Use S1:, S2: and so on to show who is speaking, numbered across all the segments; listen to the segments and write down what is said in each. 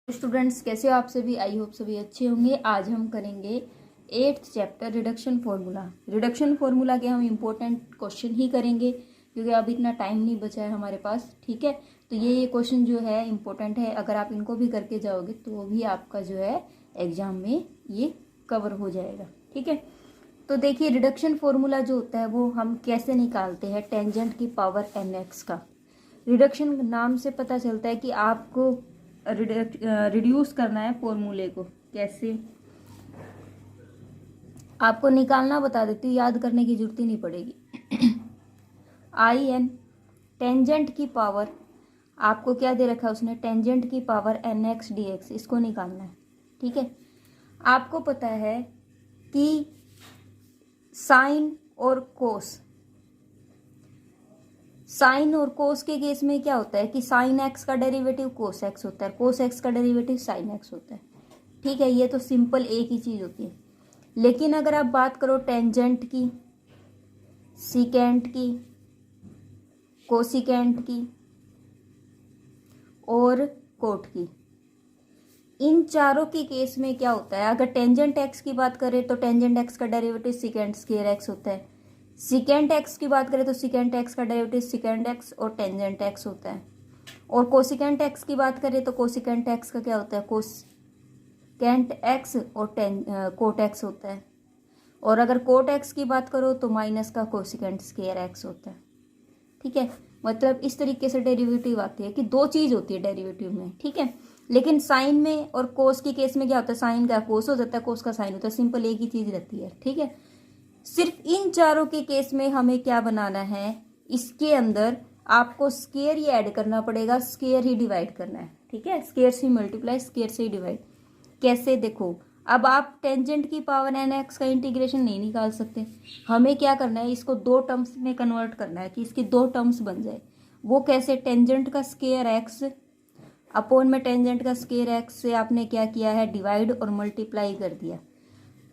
S1: Students कैसे हो आप सभी। आई होप सभी अच्छे होंगे। आज हम करेंगे 8th chapter reduction formula. Reduction formula के हम इम्पोर्टेंट क्वेश्चन ही करेंगे क्योंकि अब इतना टाइम नहीं बचा है हमारे पास। ठीक है, तो ये क्वेश्चन जो है इम्पोर्टेंट है। अगर आप इनको भी करके जाओगे तो भी आपका जो है एग्जाम में ये कवर हो जाएगा। ठीक है, तो देखिए रिडक्शन फार्मूला जो होता है वो हम कैसे निकालते हैं टेंजेंट की पावर nx का। रिडक्शन नाम से पता चलता है कि आपको रिड्यूस करना है फॉर्मूले को। कैसे आपको निकालना बता देती हूँ, याद करने की जरूरत ही नहीं पड़ेगी। आई एन टेंजेंट की पावर, आपको क्या दे रखा है उसने, टेंजेंट की power N X D X, इसको निकालना है। ठीक है, आपको पता है कि साइन और कोस, साइन और कोस के केस में क्या होता है कि साइन एक्स का डेरिवेटिव कोस एक्स होता है, कोस एक्स का डेरिवेटिव साइन एक्स होता है। ठीक है, ये तो सिंपल एक ही चीज होती है। लेकिन अगर आप बात करो टेंजेंट की, सीकेंट की, कोसिकेंट की और कोट की, इन चारों के केस में क्या होता है, अगर टेंजेंट एक्स की बात करें तो टेंजेंट एक्स का डेरिवेटिव सीकेंट स्क्वायर एक्स होता है। सीकेंट एक्स की बात करें तो सीकेंट एक्स का डेरिवेटिव सीकेंट एक्स और टेंजेंट एक्स होता है। और कोसिकेंट एक्स की बात करें तो कोसिकेंट एक्स का क्या होता है, कोसिकेंट एक्स और कोट एक्स होता है। और अगर कोट एक्स की बात करो तो माइनस का कोसिकेंट स्क्वायर एक्स होता है। ठीक है, मतलब इस तरीके से डेरिवेटिव आती है कि दो चीज होती है डेरिवेटिव में। ठीक है, लेकिन साइन में और कोस के केस में क्या होता है, साइन का कोस हो जाता है, कोस का साइन होता है, सिंपल एक ही चीज रहती है। ठीक है, सिर्फ इन चारों के केस में हमें क्या बनाना है, इसके अंदर आपको स्क्वायर ही ऐड करना पड़ेगा, स्क्वायर ही डिवाइड करना है। ठीक है, स्क्वायर से मल्टीप्लाई, स्क्वायर से ही डिवाइड। कैसे, देखो अब आप टेंजेंट की पावर एन एक्स का इंटीग्रेशन नहीं निकाल सकते, हमें क्या करना है, इसको दो टर्म्स में कन्वर्ट करना है कि इसकी दो टर्म्स बन जाए। वो कैसे, टेंजेंट का स्क्वायर एक्स अपॉन में टेंजेंट का स्क्वायर एक्स से आपने क्या किया है, डिवाइड और मल्टीप्लाई कर दिया।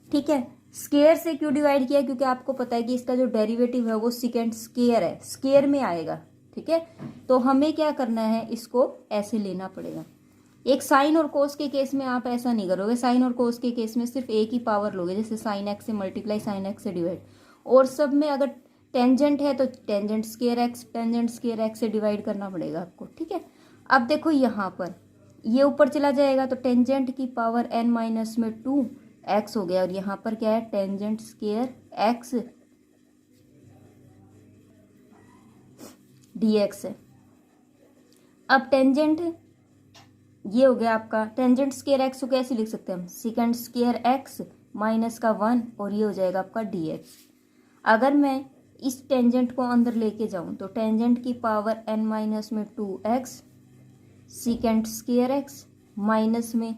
S1: ठीक है, स्क्वायर से क्यों डिवाइड किया, क्योंकि आपको पता है कि इसका जो डेरिवेटिव है वो सेकेंड स्क्वायर है, स्क्वायर में आएगा। ठीक है, तो हमें क्या करना है, इसको ऐसे लेना पड़ेगा। एक साइन और कोस के केस में आप ऐसा नहीं करोगे, साइन और कोस के केस में सिर्फ एक ही पावर लोगे, जैसे साइन एक्स से मल्टीप्लाई, साइन एक्स से डिवाइड। और सब में अगर टेंजेंट है तो tangent square x, tangent square x से डिवाइड करना पड़ेगा आपको। ठीक है, अब देखो यहाँ पर ये ऊपर चला जाएगा तो टेंजेंट की पावर n माइनस में 2 एक्स हो गया, और यहाँ पर क्या है, टेंजेंट स्क्वायर एक्स dx है। अब टेंजेंट ये हो गया आपका, टेंजेंट स्क्वायर एक्स को कैसे लिख सकते हैं हम, सेकेंड स्क्वायर एक्स माइनस का 1, और ये हो जाएगा आपका dx। अगर मैं इस टेंजेंट को अंदर लेके जाऊं तो टेंजेंट की पावर n माइनस में 2x second square x minus में,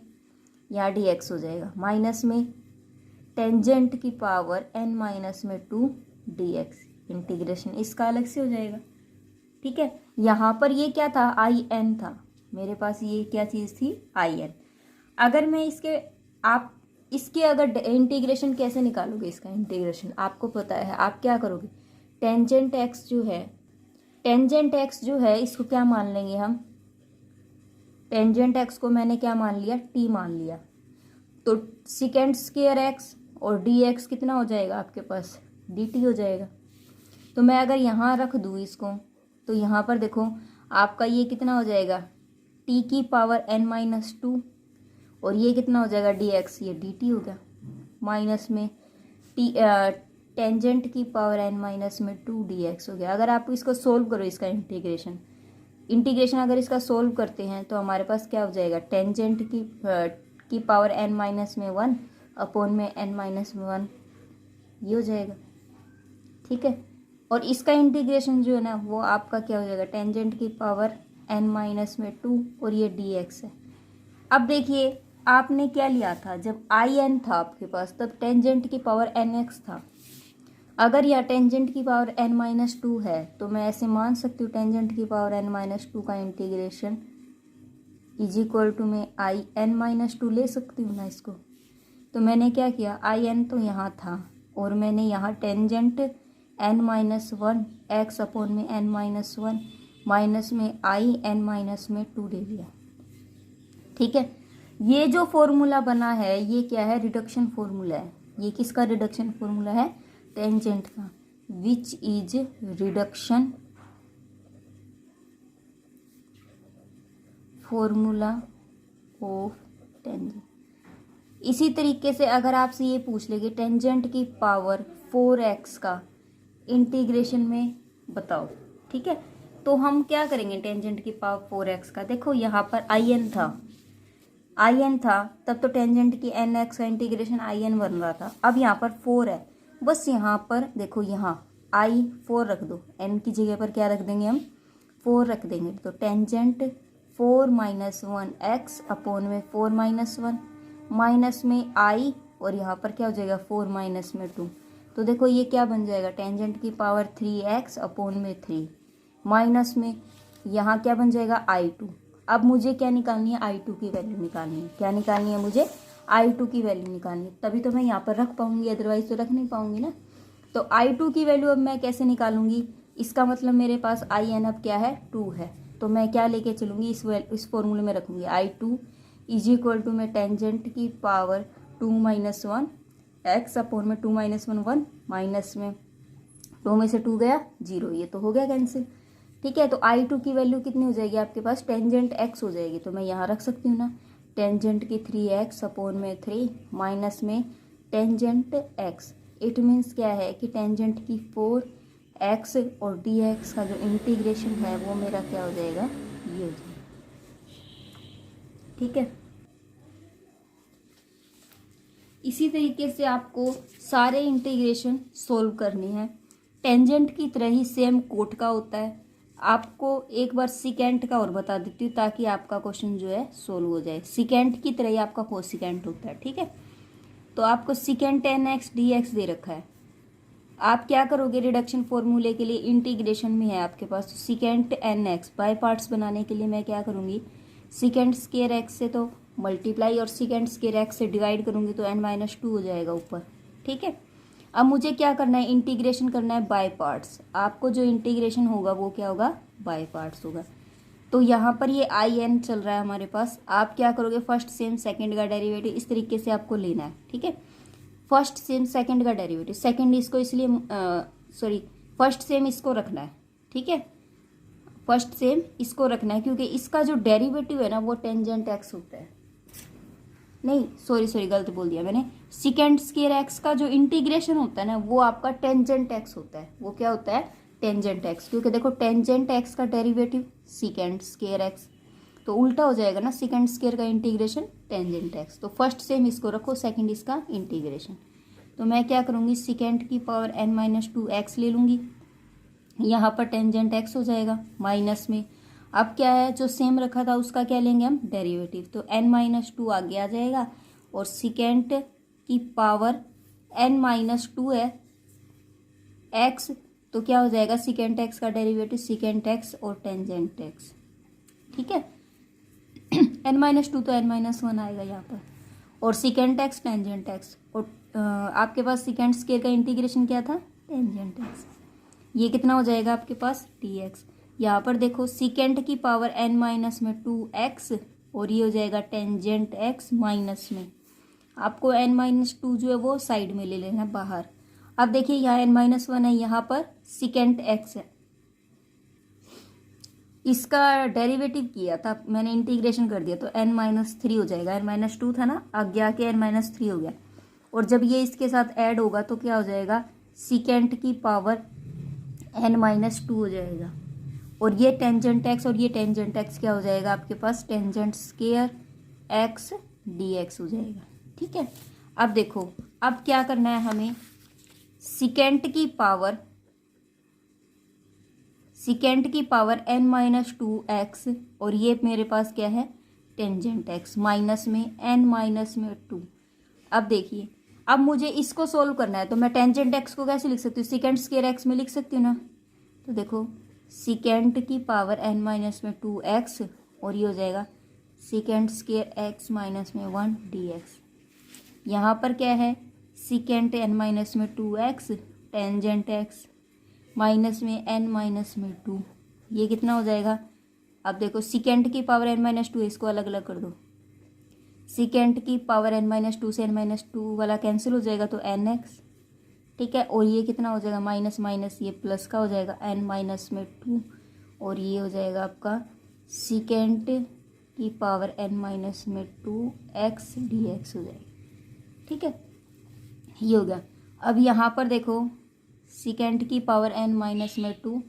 S1: यहाँ dx हो जाएगा, माइनस में टेंजेंट की पावर n माइनस में 2 dx, इंटीग्रेशन इसका अलग से हो जाएगा। ठीक है, यहाँ पर ये क्या था, आई एन था मेरे पास, ये क्या चीज़ थी, आई एन। अगर मैं आप इसके अगर इंटीग्रेशन कैसे निकालोगे, इसका इंटीग्रेशन आपको पता है, आप क्या करोगे, टेंजेंट एक्स जो है, टेंजेंट एक्स जो है इसको क्या मान लेंगे हम, टेंजेंट एक्स को मैंने क्या मान लिया, टी मान लिया, तो सेकेंड स्क्वायर एक्स और डी एक्स कितना हो जाएगा आपके पास, डी टी हो जाएगा। तो मैं अगर यहाँ रख दूँ इसको तो यहाँ पर देखो आपका ये कितना हो जाएगा, टी की पावर n माइनस 2, और ये कितना हो जाएगा डी एक्स, ये डी टी हो गया, माइनस में टी टेंजेंट की पावर n माइनस में 2 डी एक्स हो गया। अगर आप इसको सोल्व करो, इसका इंटीग्रेशन अगर इसका सोल्व करते हैं तो हमारे पास क्या हो जाएगा, टेंजेंट की पावर n माइनस में 1 अपॉन में n माइनस में 1, ये हो जाएगा। ठीक है, और इसका इंटीग्रेशन जो है ना वो आपका क्या हो जाएगा, टेंजेंट की पावर n माइनस में 2 और ये dx है। अब देखिए आपने क्या लिया था, जब आई एन था आपके पास तब टेंजेंट की पावर एन एक्स था। अगर यह टेंजेंट की पावर n माइनस 2 है तो मैं ऐसे मान सकती हूँ टेंजेंट की पावर n माइनस 2 का इंटीग्रेशन इज इक्वल टू में आई एन माइनस 2 ले सकती हूँ ना इसको। तो मैंने क्या किया, आई एन तो यहाँ था और मैंने यहाँ tangent n minus 1 x upon में n माइनस 1 माइनस में आई n माइनस में 2 ले लिया। ठीक है, ये जो फॉर्मूला बना है ये क्या है, रिडक्शन फॉर्मूला है। ये किसका रिडक्शन फॉर्मूला है, टेंजेंट का, which is reduction formula of tangent. इसी तरीके से अगर आपसे ये पूछ ले कि टेंजेंट की पावर 4x का इंटीग्रेशन में बताओ, ठीक है, तो हम क्या करेंगे टेंजेंट की पावर 4x का। देखो यहाँ पर in था तब तो टेंजेंट की nx का इंटीग्रेशन in बन रहा था। अब यहाँ पर 4 है, बस यहाँ पर देखो यहाँ i 4 रख दो, n की जगह पर क्या रख देंगे हम, 4 रख देंगे। तो टेंजेंट 4 माइनस 1 x अपॉन में 4 माइनस 1 माइनस में i और यहाँ पर क्या हो जाएगा 4 माइनस में 2। तो देखो ये क्या बन जाएगा, टेंजेंट की पावर 3x अपॉन में 3 माइनस में यहाँ क्या बन जाएगा i2। अब मुझे क्या निकालनी है, i2 की वैल्यू निकालनी है। क्या निकालनी है मुझे, i2 की वैल्यू निकालनी है, तभी तो मैं यहाँ पर रख पाऊंगी, अदरवाइज तो रख नहीं पाऊंगी ना। तो i2 की वैल्यू अब मैं कैसे निकालूंगी, इसका मतलब मेरे पास in अब क्या है 2 है, तो मैं क्या लेके चलूंगी, इस फॉर्मूले में रखूंगी i2 इज इक्वल टू में टेंजेंट की पावर 2 माइनस 1 x अपॉन में 2 माइनस 1 1 माइनस में 2 में से 2 गया 0, ये तो हो गया कैंसिल। ठीक है, तो i2 की वैल्यू कितनी हो जाएगी आपके पास, टेंजेंट x हो जाएगी, तो मैं यहाँ रख सकती हूँ ना, टेंजेंट की 3x अपॉन में 3 माइनस में टेंजेंट x। इट मीन्स क्या है कि टेंजेंट की 4x और dx का जो इंटीग्रेशन है वो मेरा क्या हो जाएगा, ये हो जाएगा। ठीक है, इसी तरीके से आपको सारे इंटीग्रेशन सोल्व करने हैं। टेंजेंट की तरह ही सेम कोट का होता है। आपको एक बार सिकेंट का और बता देती हूँ ताकि आपका क्वेश्चन जो है सोल्व हो जाए। सिकेंट की तरह ही आपका कोसिकेंट होता है। ठीक है, तो आपको सिकेंट nx dx दे रखा है। आप क्या करोगे, रिडक्शन फॉर्मूले के लिए इंटीग्रेशन में है आपके पास, तो सिकेंट nx बाय पार्ट्स बनाने के लिए मैं क्या करूँगी, सिकेंट स्केयर x से तो मल्टीप्लाई और सिकेंट स्केयर x से डिवाइड करूँगी तो n-2 हो जाएगा ऊपर। ठीक है, अब मुझे क्या करना है, इंटीग्रेशन करना है बाय पार्ट्स। आपको जो इंटीग्रेशन होगा वो क्या होगा, बाय पार्ट्स होगा। तो यहाँ पर ये in चल रहा है हमारे पास। आप क्या करोगे, फर्स्ट सेम सेकंड का डेरिवेटिव इस तरीके से आपको लेना है। ठीक है, फर्स्ट सेम सेकंड का डेरिवेटिव, सेकंड इसको इसलिए फर्स्ट सेम इसको रखना है। ठीक है, फर्स्ट सेम इसको रखना है क्योंकि इसका जो डेरिवेटिव है ना वो टेंजेंट x होता है। नहीं सॉरी गलत बोल दिया मैंने, सिकेंट स्केयर x का जो इंटीग्रेशन होता है ना वो आपका टेंजेंट x होता है। वो क्या होता है, टेंजेंट x, क्योंकि देखो टेंजेंट x का डेरिवेटिव सिकेंट स्केयर x, तो उल्टा हो जाएगा ना, सिकेंट स्केयर का इंटीग्रेशन टेंजेंट x। तो फर्स्ट सेम इसको रखो, सेकंड इसका इंटीग्रेशन। तो मैं क्या करूँगी, सिकेंट की पावर n-2x ले लूँगी, यहाँ पर टेंजेंट x हो जाएगा माइनस में। अब क्या है, जो सेम रखा था उसका क्या लेंगे हम, डेरिवेटिव, तो n-2 आगे आ जाएगा और सिकेंट की पावर n-2 है x, तो क्या हो जाएगा, सिकेंट x का डेरिवेटिव सिकेंट x और टेंजेंट x। ठीक है, n-2 तो n-1 आएगा यहाँ पर, और सिकेंट x टेंजेंट x, और आपके पास सिकेंट स्केयर का इंटीग्रेशन क्या था, टेंजेंट x। ये कितना हो जाएगा आपके पास, dx। यहाँ पर देखो सिकेंट की पावर n-2x और ये हो जाएगा टेंजेंट x माइनस में। आपको n-2 जो है वो साइड में ले लेना बाहर। अब देखिए यहाँ n-1 है, यहाँ पर सिकेंट x है, इसका डेरिवेटिव किया था मैंने, इंटीग्रेशन कर दिया तो n-3 हो जाएगा। n-2 था ना, आगे आके n-3 हो गया, और जब ये इसके साथ ऐड होगा तो क्या हो जाएगा, सिकेंट की पावर n-2 हो जाएगा, और ये टेंजेंट x और ये टेंजेंट x क्या हो जाएगा आपके पास, टेंजेंट स्केयर x dx हो जाएगा। ठीक है, अब देखो अब क्या करना है हमें, सिकेंट की पावर n-2x और ये मेरे पास क्या है, टेंजेंट x माइनस में n-2। अब देखिए, अब मुझे इसको सोल्व करना है, तो मैं टेंजेंट x को कैसे लिख सकती हूँ, सिकेंट स्केयर x में लिख सकती हूँ ना। तो देखो सिकेंट की पावर n-2x और ये हो जाएगा सिकेंट स्केयर x माइनस में 1 dx। यहाँ पर क्या है, secant n-2x tangent x minus में n-2, ये कितना हो जाएगा। अब देखो सिकेंट की पावर n-2, इसको अलग अलग कर दो, सेकेंड की पावर n-2 से n-2 वाला कैंसिल हो जाएगा तो nx, ठीक है। और ये कितना हो जाएगा, माइनस माइनस ये प्लस का हो जाएगा n-2, और ये हो जाएगा आपका सेकेंड की पावर n-2 x dx हो जाएगा, ठीक है। ये हो गया। अब यहाँ पर देखो सेकेंड की पावर n-2,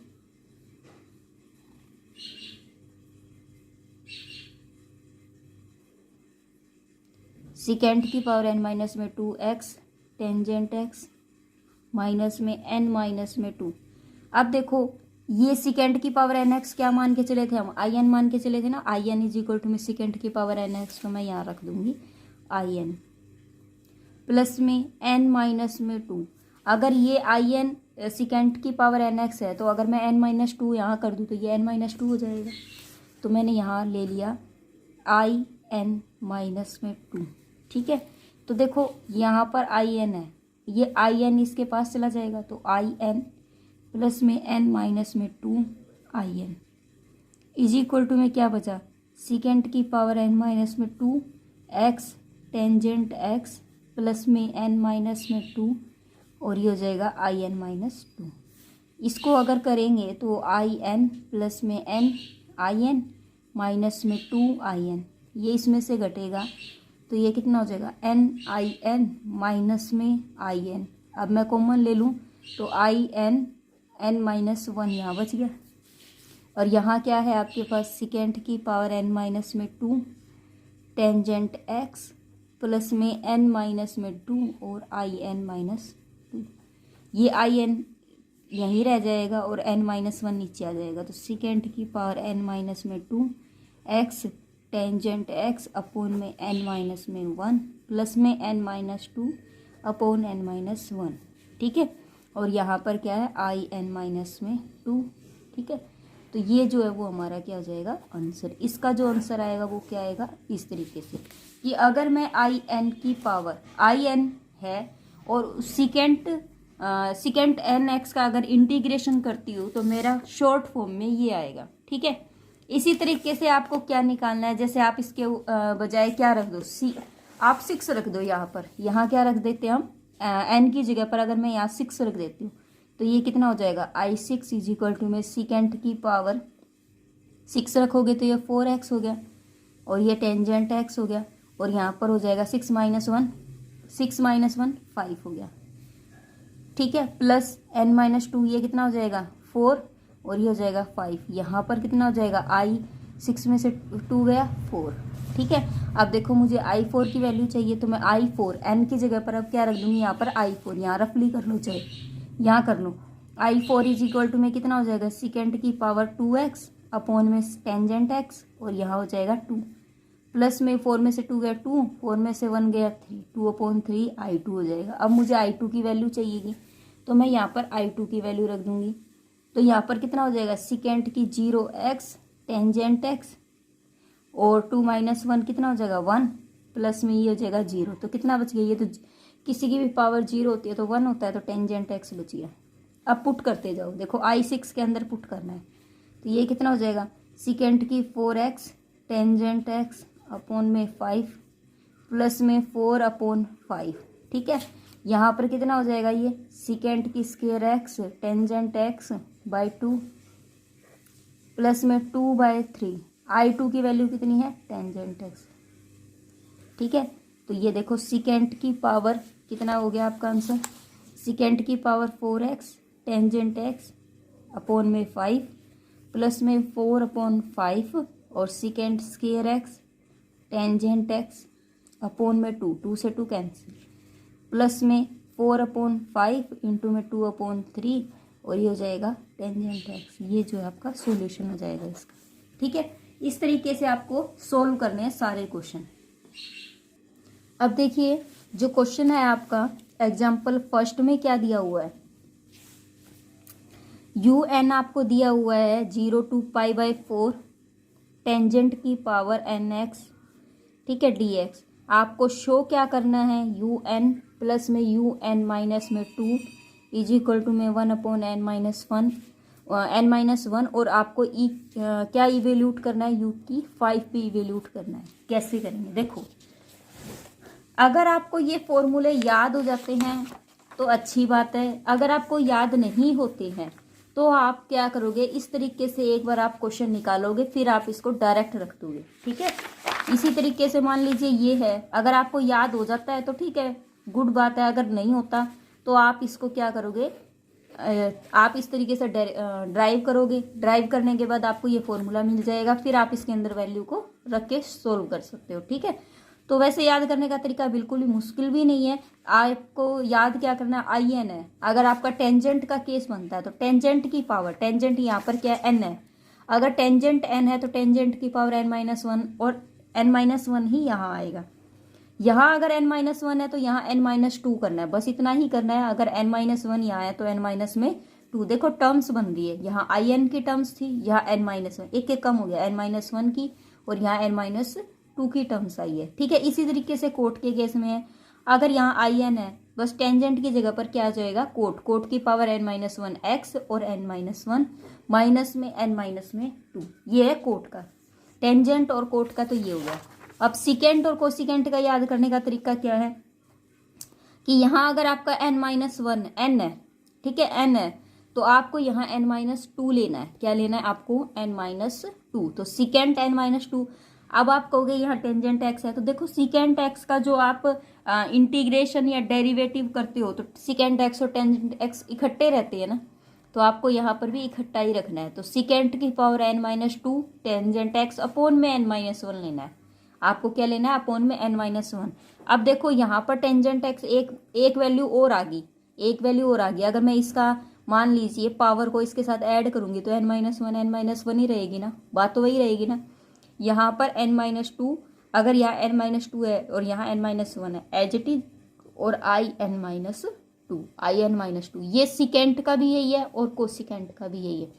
S1: सेकेंड की power n-2 x tangent x minus में n-2। अब देखो ये सेकेंड की पावर nx क्या मान के चले थे हम, in मान के चले थे ना, in इज इक्वल टू में सेकेंड की पावर nx, तो मैं यहाँ रख दूंगी in प्लस में n-2। अगर ये in सेकेंड की पावर nx है तो अगर मैं n-2 यहाँ कर दूँ तो ये n-2 हो जाएगा, तो मैंने यहाँ ले लिया in-2, ठीक है। तो देखो यहाँ पर in है, ये in इसके पास चला जाएगा तो in प्लस में n-2 in is equal to में क्या बचा, सेकेंड की power n-2 x tangent x plus में n-2, और ये हो जाएगा in-2। इसको अगर करेंगे तो in प्लस में n in माइनस में 2 in, ये इसमें से घटेगा तो ये कितना हो जाएगा n माइनस में in। अब मैं कॉमन ले लूँ तो n-1 यहाँ बच गया, और यहाँ क्या है आपके पास, सेकेंड की power n-2 tangent x plus में n-2 और in-2। ये in यहीं रह जाएगा और n-1 नीचे आ जाएगा, तो सेकेंड की power n-2 x tangent x upon में n-1 प्लस में n-2 अपॉन n-1, ठीक है। और यहाँ पर क्या है in-2, ठीक है। तो ये जो है वो हमारा क्या हो जाएगा आंसर। इसका जो आंसर आएगा वो क्या आएगा इस तरीके से कि अगर मैं in की पावर in है और सेकेंड nx का अगर इंटीग्रेशन करती हूँ तो मेरा शॉर्ट फॉर्म में ये आएगा, ठीक है। इसी तरीके से आपको क्या निकालना है, जैसे आप इसके बजाय क्या रख दो, आप 6 रख दो यहाँ पर, यहाँ क्या रख देते हैं हम n की जगह पर अगर मैं यहाँ 6 रख देती हूँ तो ये कितना हो जाएगा i6 इज इक्वल टू में सेकेंड की पावर 6 रखोगे तो ये 4x हो गया, और ये टेंजेंट x हो गया, और यहाँ पर हो जाएगा 6 माइनस 1 5 हो गया, ठीक है। प्लस n-2 ये कितना हो जाएगा 4, और ये हो जाएगा 5। यहाँ पर कितना हो जाएगा i6 में से 2 गया 4, ठीक है। अब देखो मुझे i4 की वैल्यू चाहिए तो मैं i4 n की जगह पर अब क्या रख दूंगी, यहाँ पर i4, यहाँ रफली कर लो, चाहे यहाँ कर लो। i4 इज इक्वल टू में कितना हो जाएगा सेकेंड की पावर 2x अपॉन में टेंजेंट x, और यहाँ हो जाएगा 2 प्लस में 4 में से 2 गया 2, 4 में से 1 गया 3, 2/3 i2 हो जाएगा। अब मुझे i2 की वैल्यू चाहिएगी तो मैं यहाँ पर i2 की वैल्यू रख दूंगी, तो यहाँ पर कितना हो जाएगा सेकेंड की 0x टेंजेंट x, और 2 माइनस 1 कितना हो जाएगा 1, प्लस में ये हो जाएगा 0, तो कितना बच गया, ये तो किसी की भी पावर 0 होती है तो 1 होता है, तो टेंजेंट x बच गया। अब पुट करते जाओ, देखो i6 के अंदर पुट करना है तो ये कितना हो जाएगा सेकेंड की 4x टेंजेंट x अपॉन में 5 प्लस में 4/5, ठीक है। यहाँ पर कितना हो जाएगा ये सेकेंड की square x tangent x by 2 plus में 2/3, i2 की वैल्यू कितनी है टेंजेंट x, ठीक है। तो ये देखो सेकेंड की पावर कितना हो गया आपका आंसर, सेकेंड की power 4x tangent x upon में 5 प्लस में 4/5 और second square x tangent x upon में 2 से 2 कैंसिल, प्लस में 4/5 इंटू में 2/3, और ये हो जाएगा टेंजेंट x। ये जो है आपका सॉल्यूशन हो जाएगा इसका, ठीक है। इस तरीके से आपको सोल्व करने हैं सारे क्वेश्चन। अब देखिए जो क्वेश्चन है आपका एग्जाम्पल फर्स्ट में क्या दिया हुआ है, un आपको दिया हुआ है 0 to π/4 टेंजेंट की पावर nx, ठीक है dx। आपको शो क्या करना है un प्लस में un माइनस में 2 इज इक्वल टू में 1/n-1, और आपको क्या इवेल्यूट करना है u की 5 पे इवेल्यूट करना है। कैसे करेंगे देखो, अगर आपको ये फॉर्मूले याद हो जाते हैं तो अच्छी बात है, अगर आपको याद नहीं होते हैं तो आप क्या करोगे, इस तरीके से एक बार आप क्वेश्चन निकालोगे, फिर आप इसको डायरेक्ट रख दोगे। ठीक है, इसी तरीके से मान लीजिए ये है, अगर आपको याद हो जाता है तो ठीक है, गुड बात है। अगर नहीं होता तो आप इसको क्या करोगे, आप इस तरीके से ड्राइव करोगे। ड्राइव करने के बाद आपको ये फॉर्मूला मिल जाएगा, फिर आप इसके अंदर वैल्यू को रख के सोल्व कर सकते हो। ठीक है, तो वैसे याद करने का तरीका बिल्कुल भी मुश्किल भी नहीं है। आपको याद क्या करना है, आई एन है। अगर आपका टेंजेंट का केस बनता है तो टेंजेंट की पावर, टेंजेंट यहाँ पर क्या है, एन है। अगर टेंजेंट एन है तो टेंजेंट की पावर n-1 और n-1 ही यहाँ आएगा। यहाँ अगर n-1 है तो यहाँ n-2 करना है, बस इतना ही करना है। अगर n-1 यहाँ है तो n-2। देखो टर्म्स बन रही है, यहाँ आई एन की टर्म्स थी, यहाँ n-1, एक एक कम हो गया, n-1 की, और यहाँ n-2 की टर्म्स आई है। ठीक है, इसी तरीके से कोट के केस में है, अगर यहाँ आई एन है, बस टेंजेंट की जगह पर क्या आ जाएगा, कोट। कोट की पावर n-1 x और n-1 माइनस में n-2, ये है कोट का। टेंजेंट और कोट का तो ये हो गया। अब सिकेंट और कोसिकेंट का याद करने का तरीका क्या है कि यहाँ अगर आपका n-1 n है, ठीक है, n है, तो आपको यहाँ n-2 लेना है। क्या लेना है आपको, n-2। तो सिकेंट n-2। अब आप कहोगे यहाँ टेंजेंट x है, तो देखो सिकेंट x का जो आप इंटीग्रेशन या डेरिवेटिव करते हो तो सिकेंट x और टेंजेंट x इकट्ठे रहते हैं ना, तो आपको यहाँ पर भी इकट्ठा ही रखना है। तो सिकेंट की power n-2 tangent x upon में n-1 लेना है। आपको क्या लेना है, अपॉन में n-1। अब देखो यहाँ पर टेंजेंट x एक वैल्यू और आ गई, एक वैल्यू और आ गई। अगर मैं इसका मान लीजिए पावर को इसके साथ ऐड करूंगी तो n-1 ही रहेगी ना, बात तो वही रहेगी ना। यहाँ पर n-2, अगर यहाँ n-2 है और यहाँ n-1 है, एज इट इज, और i n-2 ये सिकेंट का भी यही है और कोसिकेंट का भी यही है।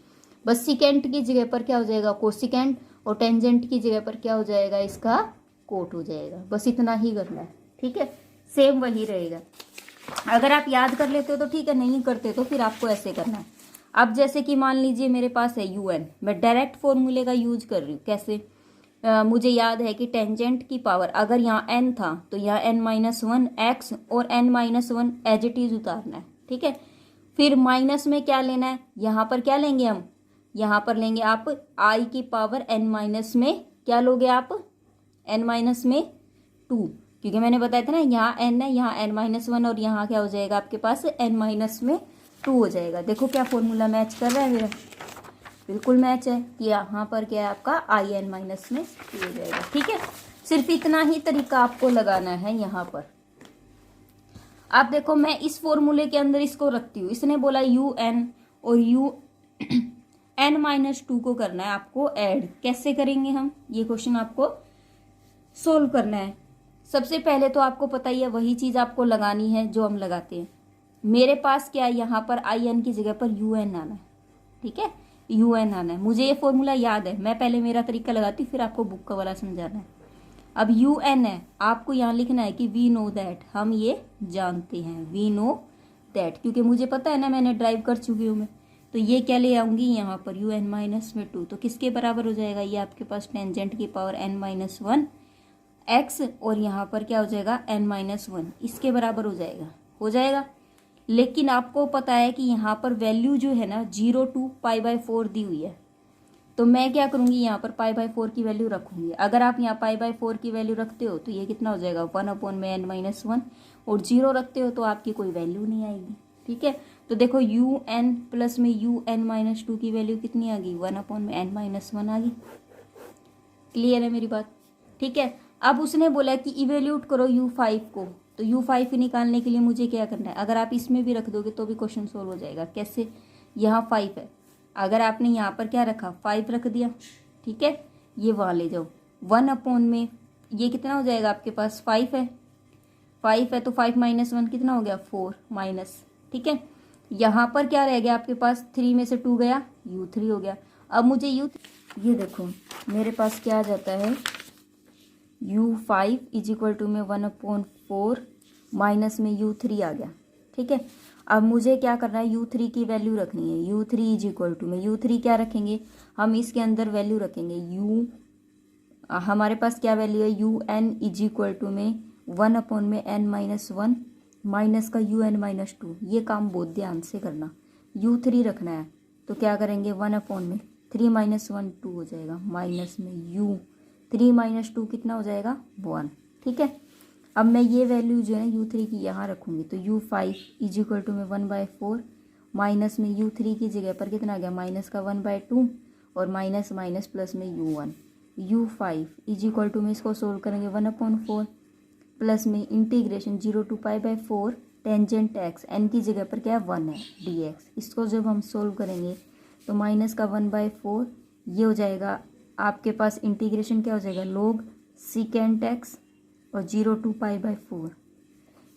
S1: बस सिकेंट की जगह पर क्या हो जाएगा, कोसिकेंट, और टेंजेंट की जगह पर क्या हो जाएगा, इसका कोट हो जाएगा। बस इतना ही करना है। ठीक है, सेम वही रहेगा। अगर आप याद कर लेते हो तो ठीक है, नहीं करते तो फिर आपको ऐसे करना है। अब जैसे कि मान लीजिए मेरे पास है un, मैं डायरेक्ट फॉर्मूले का यूज कर रही हूँ। कैसे, मुझे याद है कि टेंजेंट की पावर अगर यहाँ n था तो यहाँ n-1 x और n-1 एज इट इज उतारना है। ठीक है, फिर माइनस में क्या लेना है, यहाँ पर क्या लेंगे हम, यहाँ पर लेंगे आप i की पावर n- में क्या लोगे आप, n-2, क्योंकि मैंने बताया था ना यहाँ n है, यहाँ n-1 और यहाँ क्या हो जाएगा आपके पास n-2 हो जाएगा। देखो क्या फॉर्मूला मैच कर रहा है मेरा, बिल्कुल मैच है कि यहाँ पर क्या है आपका in-2 हो जाएगा। ठीक है, सिर्फ इतना ही तरीका आपको लगाना है यहाँ पर। अब देखो मैं इस फॉर्मूले के अंदर इसको रखती हूँ, इसने बोला un और n-2 को करना है आपको ऐड। कैसे करेंगे हम, ये क्वेश्चन आपको सोल्व करना है। सबसे पहले तो आपको पता ही है, वही चीज आपको लगानी है जो हम लगाते हैं। मेरे पास क्या है, यहाँ पर in की जगह पर un आना है। ठीक है, un आना है। मुझे ये फॉर्मूला याद है, मैं पहले मेरा तरीका लगाती हूँ, फिर आपको बुक का वाला समझाना है। अब un है, आपको यहाँ लिखना है कि वी नो दैट, हम ये जानते हैं, वी नो दैट, क्योंकि मुझे पता है ना, मैंने ड्राइव कर चुकी हूँ मैं। तो ये क्या ले आऊंगी यहाँ पर un-2, तो किसके बराबर हो जाएगा, ये आपके पास टेंजेंट की पावर n-1 x और यहाँ पर क्या हो जाएगा n-1, इसके बराबर हो जाएगा। लेकिन आपको पता है कि यहाँ पर वैल्यू जो है ना 0 to π/4 दी हुई है, तो मैं क्या करूँगी, यहाँ पर π/4 की वैल्यू रखूँगी। अगर आप यहाँ π/4 की वैल्यू रखते हो तो ये कितना हो जाएगा 1/n-1, और 0 रखते हो तो आपकी कोई वैल्यू नहीं आएगी। ठीक है, तो देखो un प्लस में un-2 की वैल्यू कितनी आ गई, 1/n-1 आ गई। क्लियर है मेरी बात। ठीक है, अब उसने बोला कि इवेल्यूट करो u5 को, तो u5 निकालने के लिए मुझे क्या करना है, अगर आप इसमें भी रख दोगे तो भी क्वेश्चन सोल्व हो जाएगा। कैसे, यहाँ 5 है, अगर आपने यहाँ पर क्या रखा 5 रख दिया, ठीक है, ये वहाँ ले जाओ 1/, में ये कितना हो जाएगा आपके पास 5 है, 5 है तो 5 - 1 कितना हो गया 4 माइनस। ठीक है, यहाँ पर क्या रह गया आपके पास, 3 में से 2 गया, u3 हो गया। अब मुझे ये देखो मेरे पास क्या आ जाता है, u5 = में 1/4 माइनस में u3 आ गया। ठीक है, अब मुझे क्या करना है, u3 की वैल्यू रखनी है। u3 = में u3 क्या रखेंगे हम, इसके अंदर वैल्यू रखेंगे हमारे पास क्या वैल्यू है, un = में 1/n-1 माइनस का un-2। ये काम बहुत ध्यान से करना। u3 रखना है तो क्या करेंगे 1/3 - 1 2 हो जाएगा, माइनस में u3 - 2 कितना हो जाएगा 1। ठीक है, अब मैं ये वैल्यू जो है u3 की यहाँ रखूँगी तो u5 = में 1/4 माइनस में u3 की जगह पर कितना आ गया माइनस का 1/2 और माइनस माइनस प्लस में u1। u5 = में इसको सोल्व करेंगे 1/4 प्लस में integration 0 to π/4 tangent x n की जगह पर क्या है 1 है dx। इसको जब हम सोल्व करेंगे तो माइनस का 1/4 ये हो जाएगा आपके पास इंटीग्रेशन क्या हो जाएगा log secant x और 0 to π/4।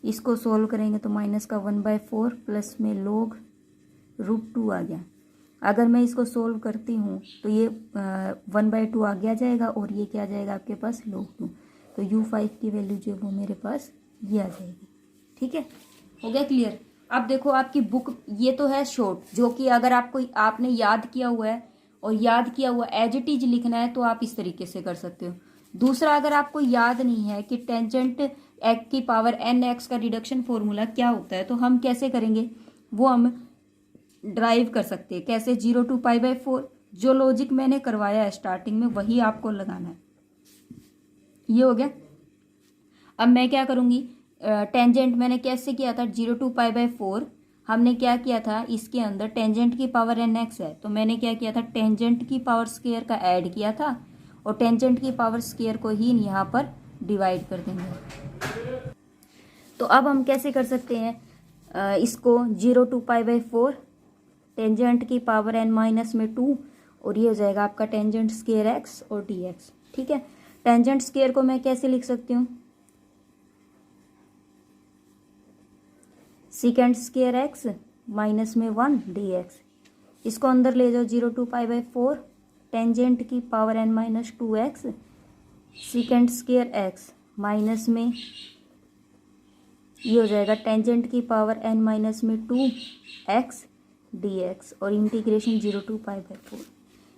S1: इसको सोल्व करेंगे तो माइनस का 1/4 प्लस में log √2 आ गया। अगर मैं इसको सोल्व करती हूँ तो ये 1/2 आगे आ जाएगा और ये क्या आ जाएगा आपके पास log 2। तो u5 की वैल्यू जो है वो मेरे पास ये आ जाएगी। ठीक है, हो गया क्लियर। अब देखो आपकी बुक ये तो है शॉर्ट, जो कि अगर आपने याद किया हुआ है और याद किया हुआ एज इट इज लिखना है तो आप इस तरीके से कर सकते हो। दूसरा, अगर आपको याद नहीं है कि टेंजेंट एक्स की पावर एन एक्स का रिडक्शन फॉर्मूला क्या होता है तो हम कैसे करेंगे, वो हम ड्राइव कर सकते हैं। कैसे, 0 to π/4 जो लॉजिक मैंने करवाया है स्टार्टिंग में वही आपको लगाना है। ये हो गया। अब मैं क्या करूँगी, टेंजेंट मैंने कैसे किया था 0 to π/4 हमने क्या किया था, इसके अंदर टेंजेंट की पावर एन एक्स है तो मैंने क्या किया था टेंजेंट की पावर स्क्वायर का ऐड किया था और टेंजेंट की पावर स्क्वायर को ही यहाँ पर डिवाइड कर देंगे। तो अब हम कैसे कर सकते हैं इसको 0 to π/4 टेंजेंट की पावर n-2 और ये हो जाएगा आपका टेंजेंट स्क्वायर एक्स और dx। ठीक है, टेंजेंट स्क्वायर को मैं कैसे लिख सकती हूँ, सेकेंड स्क्वायर एक्स माइनस में 1 dx। इसको अंदर ले जाओ 0 to π/4 टेंजेंट की power n-2x second square x minus में ये हो जाएगा टेंजेंट की पावर n-2x dx और इंटीग्रेशन 0 to π/4।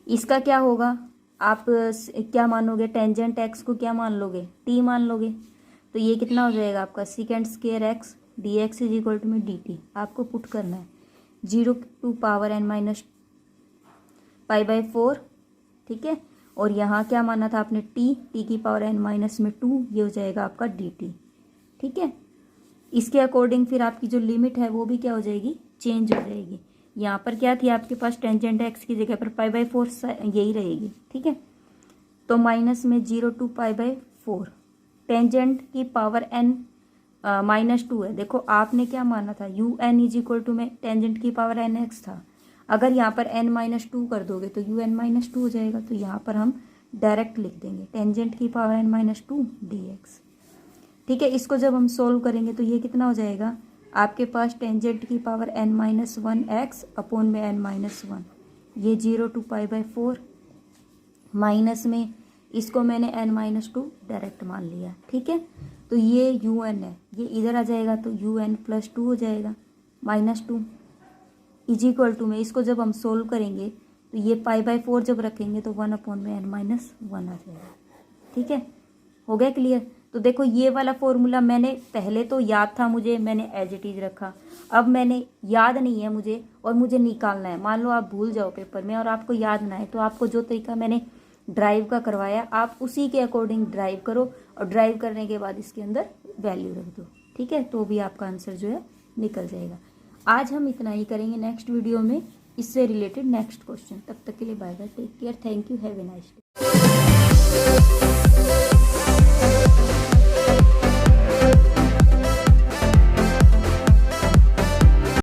S1: इसका क्या होगा, आप क्या मानोगे, टेंजेंट x को क्या मान लोगे t मान लोगे। तो ये कितना हो जाएगा आपका सेकेंड स्क्वायर एक्स dx = में dt। आपको पुट करना है 0 to पावर n-π/4। ठीक है, और यहाँ क्या माना था आपने t की पावर n-2 ये हो जाएगा आपका dt। ठीक है, इसके अकॉर्डिंग फिर आपकी जो लिमिट है वो भी क्या हो जाएगी, चेंज हो जाएगी। यहाँ पर क्या थी आपके पास टेंजेंट x की जगह पर π/4 यही रहेगी। ठीक है, तो माइनस में 0 to π/4 टेंजेंट की पावर n-2 है। देखो आपने क्या माना था un में टेंजेंट की पावर nx था, अगर यहाँ पर n-2 कर दोगे तो un-2 हो जाएगा। तो यहाँ पर हम डायरेक्ट लिख देंगे टेंजेंट की पावर n-2 dx। ठीक है, इसको जब हम सोल्व करेंगे तो ये कितना हो जाएगा आपके पास टेंजेंट की पावर n-1x अपॉन में n-1 ये 0 to π/4 माइनस में इसको मैंने n-2 डायरेक्ट मान लिया। ठीक है, तो ये un है, ये इधर आ जाएगा तो un+2 हो जाएगा -2 = में इसको जब हम सोल्व करेंगे तो ये π/4 जब रखेंगे तो 1 अपॉन में n-1 आ जाएगा। ठीक है, हो गया क्लियर। तो देखो ये वाला फॉर्मूला मैंने पहले तो याद था मुझे, मैंने एज इट इज रखा। अब मैंने याद नहीं है मुझे और मुझे निकालना है। मान लो आप भूल जाओ पेपर में और आपको याद ना है तो आपको जो तरीका मैंने ड्राइव का करवाया आप उसी के अकॉर्डिंग ड्राइव करो और ड्राइव करने के बाद इसके अंदर वैल्यू रख दो। ठीक है, तो भी आपका आंसर जो है निकल जाएगा। आज हम इतना ही करेंगे, नेक्स्ट वीडियो में इससे रिलेटेड नेक्स्ट क्वेश्चन। तब तक के लिए bye bye, take care, thank you, have a nice day.